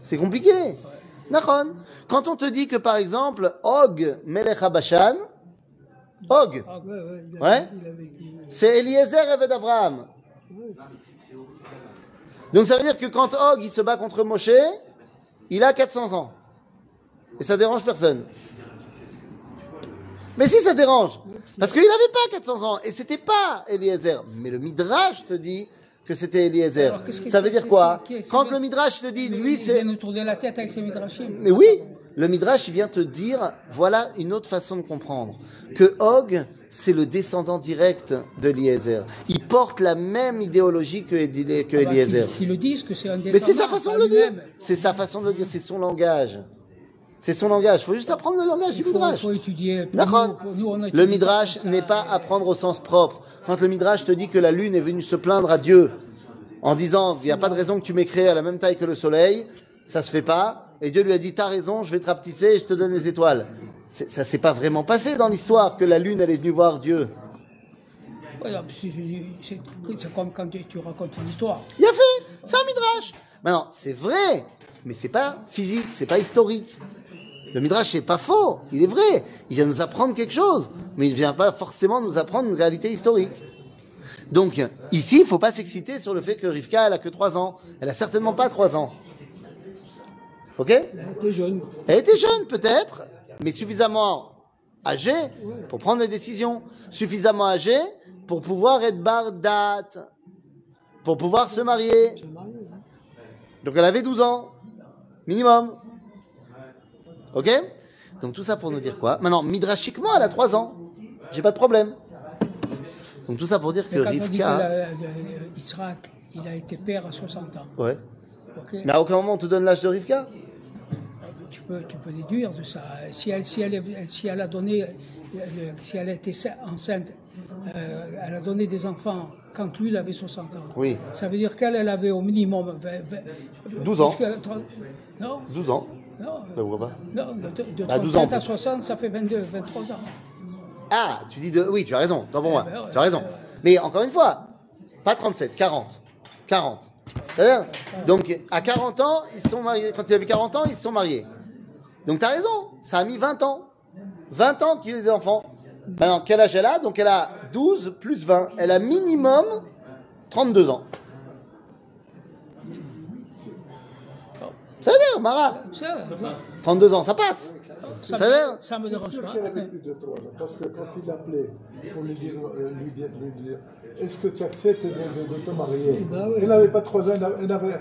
C'est compliqué. Nachon. Quand on te dit que par exemple, Og, Melech HaBashan, Og, ouais, c'est Eliezer Eved Avraham. Donc ça veut dire que quand Og il se bat contre Moshe, il a 400 ans. Et ça dérange personne. Mais si ça dérange, parce qu'il n'avait pas 400 ans, et c'était pas Eliezer. Mais le Midrash te dit que c'était Eliezer. Alors, Ça veut dire quoi? Quand le Midrash te dit, lui Il c'est... vient nous tourner la tête avec ses midrashim. Mais oui, le Midrash il vient te dire, voilà une autre façon de comprendre. Que Og, c'est le descendant direct de Eliezer. Il porte la même idéologie que Eliezer. Qui le disent que c'est un descendant. Mais c'est sa façon de le dire. lui-même. C'est sa façon de le dire, c'est son langage. C'est son langage. Il faut juste apprendre le langage du Il Midrash. faut étudier. Pour D'accord. nous, on a Le étudié Midrash comme ça. n'est pas à prendre au sens propre. Quand le Midrash te dit que la lune est venue se plaindre à Dieu en disant il n'y a pas de raison que tu m'aies créé à la même taille que le soleil, ça se fait pas. Et Dieu lui a dit t'as raison, je vais te rapetisser et je te donne les étoiles. Ça s'est pas vraiment passé dans l'histoire que la lune elle est venue voir Dieu. Voilà, c'est comme quand tu racontes une histoire. Il a fait, c'est un Midrash. Maintenant, c'est vrai, mais c'est pas physique, c'est pas historique. Le Midrash n'est pas faux, il est vrai. Il vient nous apprendre quelque chose, mais il ne vient pas forcément nous apprendre une réalité historique. Donc, ici, il ne faut pas s'exciter sur le fait que Rivka, elle a que 3 ans. Elle a certainement pas 3 ans. Ok? Elle était jeune. Elle était jeune, peut-être, mais suffisamment âgée pour prendre des décisions. Suffisamment âgée pour pouvoir être bardat, pour pouvoir se marier. Donc, elle avait 12 ans, minimum. Ok? Donc tout ça pour nous dire quoi? Maintenant, midrashiquement, elle a 3 ans. J'ai pas de problème. Donc tout ça pour dire que Mais quand on dit Rivka... que Yitzhak, il a été père à 60 ans. Ouais. Ok. Mais à aucun moment on te donne l'âge de Rivka? Tu peux déduire de ça. Si elle a donné, si elle était enceinte, elle a donné des enfants quand lui il avait 60 ans. Oui. Ça veut dire qu'elle avait au minimum 12 ans. Non, 12 ans. non, Ça vous pas? non, de Bah, 12 ans, 37 à 60, ça fait 22, 23 ans. Ah, tu dis de... Oui, tu as raison. Tant pour moi. ben ouais, Tu as raison. Mais encore une fois, pas 37, 40. 40. C'est-à-dire, donc à 40 ans, ils se sont mariés. Quand il avait 40 ans, ils se sont mariés. Donc tu as raison. Ça a mis 20 ans. 20 ans qu'il y a des enfants. Maintenant, quel âge elle a? Donc elle a 12 plus 20. Elle a minimum 32 ans. Ça veut dire, Mara, Ça, 32 ans, ça passe. Ça veut dire, ça me C'est dérange sûr pas. qu'elle avait plus de 3 ans, parce que quand il appelait pour lui dire est-ce que tu acceptes de te marier? Ben oui. Elle n'avait pas 3 ans, elle avait...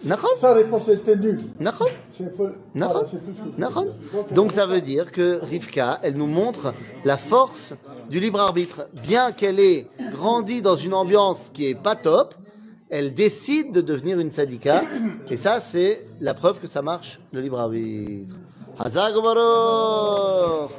Nachon. Sa réponse elle était nulle. Nachon. C'est folle. Nachon. Voilà, c'est tout ce que je Nachon. veux dire. Donc ça veut dire que Rivka, elle nous montre la force du libre arbitre. Bien qu'elle ait grandi dans une ambiance qui est pas top, elle décide de devenir une tzadika. Et ça, c'est la preuve que ça marche, le libre arbitre. Hazak Baruch.